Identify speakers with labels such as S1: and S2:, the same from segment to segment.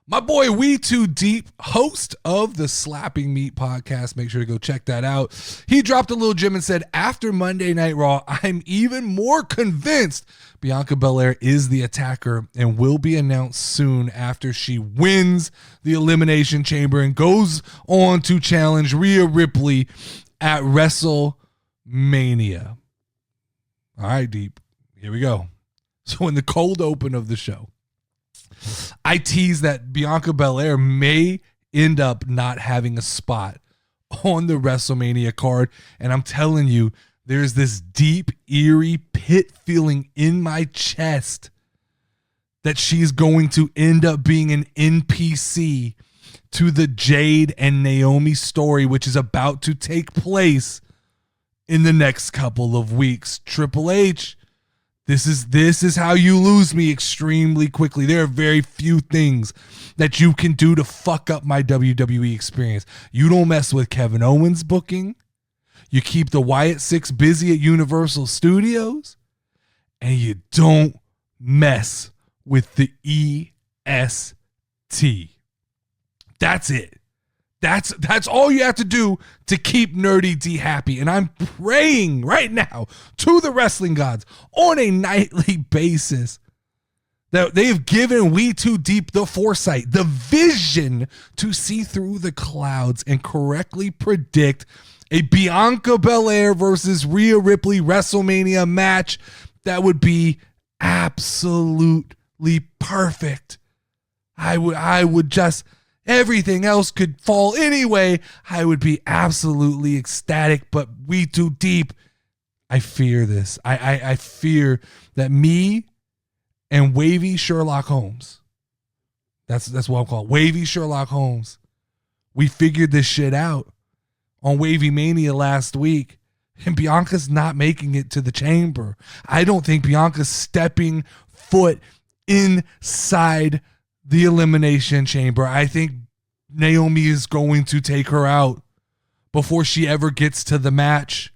S1: My boy We Too Deep, host of the Slapping Meat podcast. Make sure to go check that out. He dropped a little gem and said, after Monday Night Raw, I'm even more convinced Bianca Belair is the attacker and will be announced soon after she wins the Elimination Chamber and goes on to challenge Rhea Ripley at WrestleMania. All right, Deep. Here we go. So in the cold open of the show, I tease that Bianca Belair may end up not having a spot on the WrestleMania card. And I'm telling you, there's this deep, eerie pit feeling in my chest that she's going to end up being an NPC to the Jade and Naomi story, which is about to take place in the next couple of weeks. Triple H, this is how you lose me extremely quickly. There are very few things that you can do to fuck up my WWE experience. You don't mess with Kevin Owens booking. You keep the Wyatt Six busy at Universal Studios. And you don't mess with the EST. That's it. That's all you have to do to keep Nerdy D happy. And I'm praying right now to the wrestling gods on a nightly basis that they've given We Too Deep the foresight, the vision to see through the clouds and correctly predict a Bianca Belair versus Rhea Ripley WrestleMania match that would be absolutely perfect. I would just... Everything else could fall anyway. I would be absolutely ecstatic, but We Too Deep, I fear this. I fear that me and Wavy Sherlock Holmes, that's what I'm calling Wavy Sherlock Holmes, we figured this shit out on Wavy Mania last week, and Bianca's not making it to the chamber. I don't think Bianca's stepping foot inside the Elimination Chamber. I think Naomi is going to take her out before she ever gets to the match.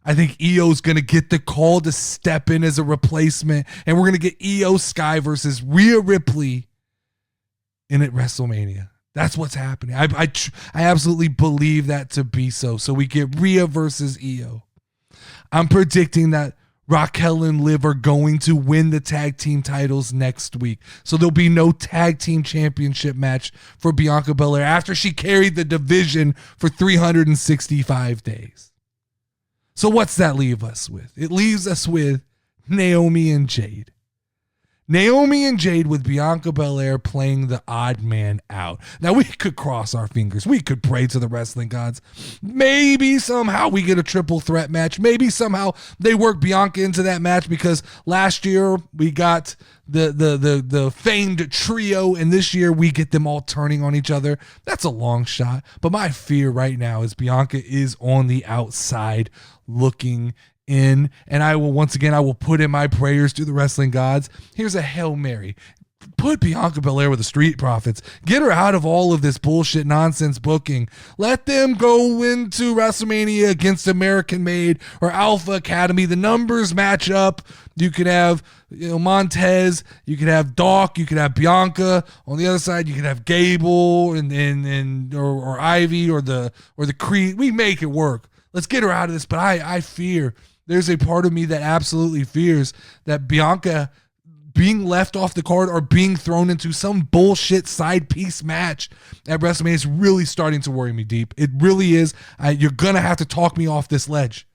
S1: I think Io's going to get the call to step in as a replacement, and we're going to get Io Sky versus Rhea Ripley in at WrestleMania. That's what's happening. I absolutely believe that to be so. So we get Rhea versus Io. I'm predicting that Raquel and Liv are going to win the tag team titles next week. So there'll be no tag team championship match for Bianca Belair after she carried the division for 365 days. So what's that leave us with? It leaves us with Naomi and Jade. Naomi and Jade with Bianca Belair playing the odd man out. Now, we could cross our fingers. We could pray to the wrestling gods. Maybe somehow we get a triple threat match. Maybe somehow they work Bianca into that match, because last year we got the famed trio, and this year we get them all turning on each other. That's a long shot. But my fear right now is Bianca is on the outside looking in, and I will put in my prayers to the wrestling gods. Here's a Hail Mary. Put Bianca Belair with the Street Profits. Get her out of all of this bullshit nonsense booking. Let them go into WrestleMania against American Made or Alpha Academy. The numbers match up. You could have Montez, you could have Doc, you could have Bianca. On the other side, you could have Gable or Ivy or the Creed. We make it work. Let's get her out of this. But I fear, there's a part of me that absolutely fears that Bianca being left off the card or being thrown into some bullshit side piece match at WrestleMania is really starting to worry me deep. It really is. You're going to have to talk me off this ledge.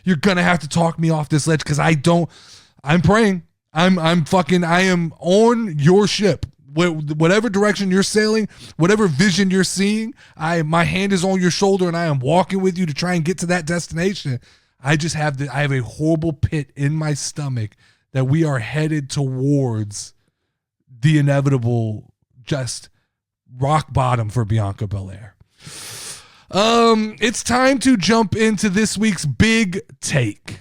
S1: You're going to have to talk me off this ledge, because I'm praying. I am on your ship. Whatever direction you're sailing, whatever vision you're seeing, my hand is on your shoulder and I am walking with you to try and get to that destination. I have a horrible pit in my stomach that we are headed towards the inevitable, just rock bottom for Bianca Belair. It's time to jump into this week's big take.